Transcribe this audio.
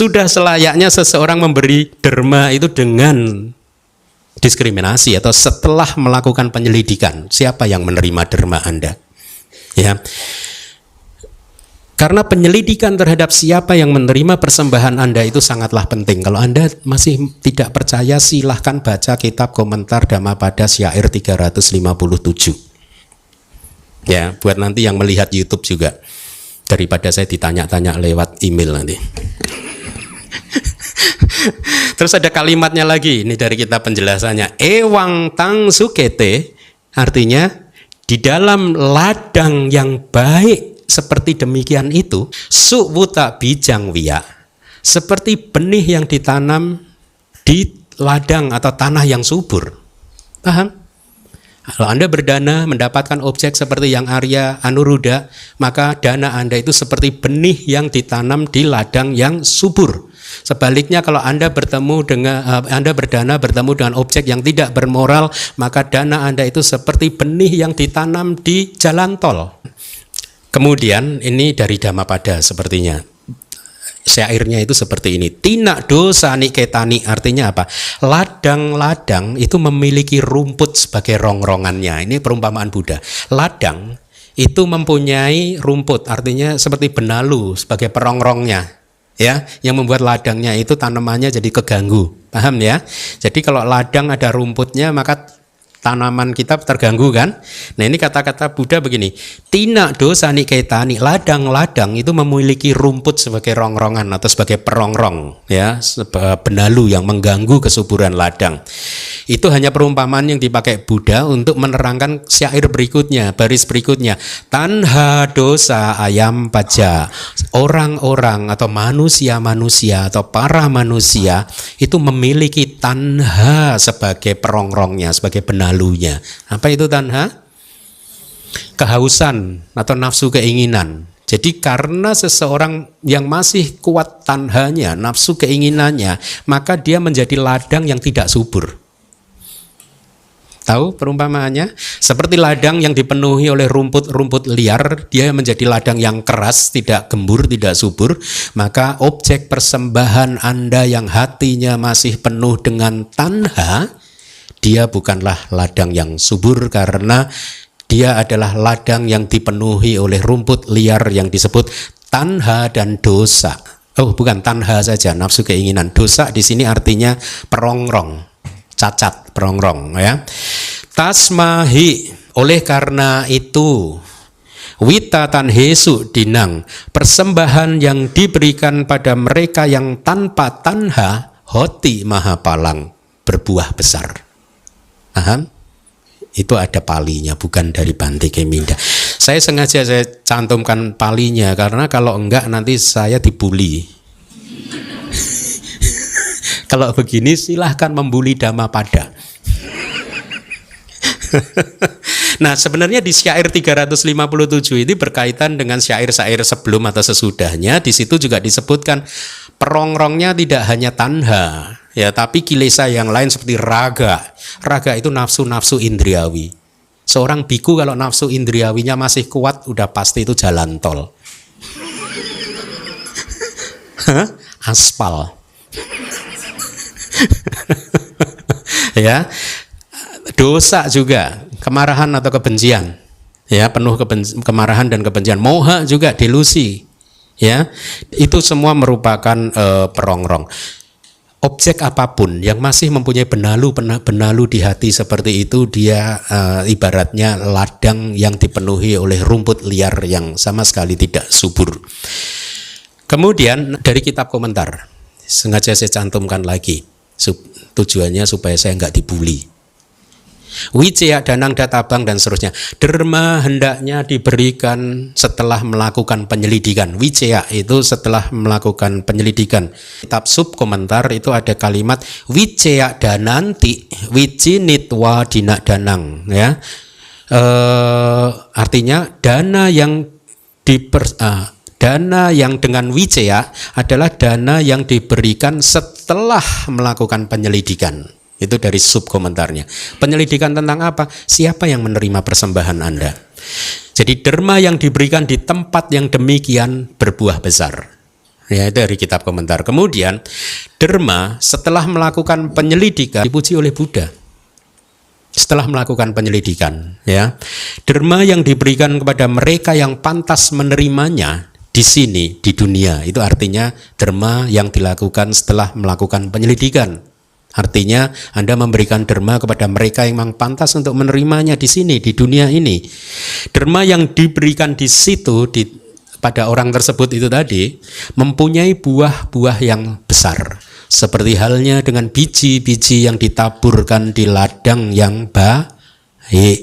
Sudah selayaknya seseorang memberi derma itu dengan diskriminasi atau setelah melakukan penyelidikan. Siapa yang menerima derma Anda? Ya. Karena penyelidikan terhadap siapa yang menerima persembahan Anda itu sangatlah penting. Kalau Anda masih tidak percaya, silahkan baca kitab komentar Dhammapada Syair 357. Ya, buat nanti yang melihat YouTube juga. Daripada saya ditanya-tanya lewat email nanti. Terus ada kalimatnya lagi, ini dari kitab penjelasannya. Ewang tang sukete, artinya di dalam ladang yang baik seperti demikian itu, suwuta bijang wiya, seperti benih yang ditanam di ladang atau tanah yang subur. Paham? Kalau Anda berdana mendapatkan objek seperti yang Arya Anuruddha, maka dana Anda itu seperti benih yang ditanam di ladang yang subur. Sebaliknya kalau Anda berdana bertemu dengan objek yang tidak bermoral, maka dana Anda itu seperti benih yang ditanam di jalan tol. Kemudian ini dari Dhammapada sepertinya. Syairnya itu seperti ini. Tinak dosa niketani, artinya apa? Ladang-ladang itu memiliki rumput sebagai rongrongannya. Ini perumpamaan Buddha. Ladang itu mempunyai rumput, artinya seperti benalu sebagai perongrongnya. Ya, yang membuat ladangnya itu tanamannya jadi keganggu. Paham ya? Jadi kalau ladang ada rumputnya, maka tanaman kita terganggu kan? Nah ini kata-kata Buddha begini, tina dosa niketani, ladang-ladang itu memiliki rumput sebagai rongrongan atau sebagai perongrong, ya, benalu yang mengganggu kesuburan ladang. Itu hanya perumpamaan yang dipakai Buddha untuk menerangkan syair berikutnya, baris berikutnya. Tanha dosa ayam paja, orang-orang atau manusia-manusia atau para manusia itu memiliki tanha sebagai perongrongnya, sebagai benalunya. Apa itu tanha? Kehausan atau nafsu keinginan. Jadi karena seseorang yang masih kuat tanhanya, nafsu keinginannya, maka dia menjadi ladang yang tidak subur. Tahu perumpamaannya? Seperti ladang yang dipenuhi oleh rumput-rumput liar, dia menjadi ladang yang keras, tidak gembur, tidak subur. Maka objek persembahan Anda yang hatinya masih penuh dengan tanha, dia bukanlah ladang yang subur karena dia adalah ladang yang dipenuhi oleh rumput liar yang disebut tanha dan dosa. Oh, bukan tanha saja, nafsu keinginan. Dosa di sini artinya perongrong, cacat, perongrong, ya. Tasmahi, oleh karena itu, witatan hesu dinang, persembahan yang diberikan pada mereka yang tanpa tanha, hoti mahapalang, berbuah besar. Paham? Itu ada palinya, bukan dari Bante Keminda. Saya sengaja saya cantumkan palinya karena kalau enggak nanti saya dibully. Kalau begini silahkan membuli Dhammapada. Nah sebenarnya di syair 357 ini berkaitan dengan syair-syair sebelum atau sesudahnya. Di situ juga disebutkan perongrongnya tidak hanya tanha, ya, tapi kilesa yang lain seperti raga. Raga itu nafsu-nafsu indriawi. Seorang biku kalau nafsu indriawinya masih kuat, udah pasti itu jalan tol. Aspal. Ya, dosa juga, kemarahan atau kebencian, ya, penuh kemarahan dan kebencian. Moha juga, delusi, ya, itu semua merupakan perongrong. Objek apapun yang masih mempunyai benalu di hati seperti itu, dia ibaratnya ladang yang dipenuhi oleh rumput liar yang sama sekali tidak subur. Kemudian dari kitab komentar, sengaja saya cantumkan lagi, tujuannya supaya saya nggak dibully. Wijaya danang databang dan seterusnya. Derma hendaknya diberikan setelah melakukan penyelidikan. Wijaya itu setelah melakukan penyelidikan. Kitab sub komentar itu ada kalimat wijaya dananti wijinitwa dinak danang, ya. Artinya dana yang dengan wijaya adalah dana yang diberikan setelah melakukan penyelidikan. Itu dari sub komentarnya. Penyelidikan tentang apa? Siapa yang menerima persembahan Anda? Jadi derma yang diberikan di tempat yang demikian berbuah besar. Ya, dari kitab komentar. Kemudian Dharma setelah melakukan penyelidikan dipuji oleh Buddha. Setelah melakukan penyelidikan, ya, Dharma yang diberikan kepada mereka yang pantas menerimanya di sini di dunia, itu artinya dharma yang dilakukan setelah melakukan penyelidikan. Artinya Anda memberikan dharma kepada mereka yang memang pantas untuk menerimanya di sini di dunia ini. Dharma yang diberikan di situ pada orang tersebut itu tadi mempunyai buah-buah yang besar. Seperti halnya dengan biji-biji yang ditaburkan di ladang yang baik,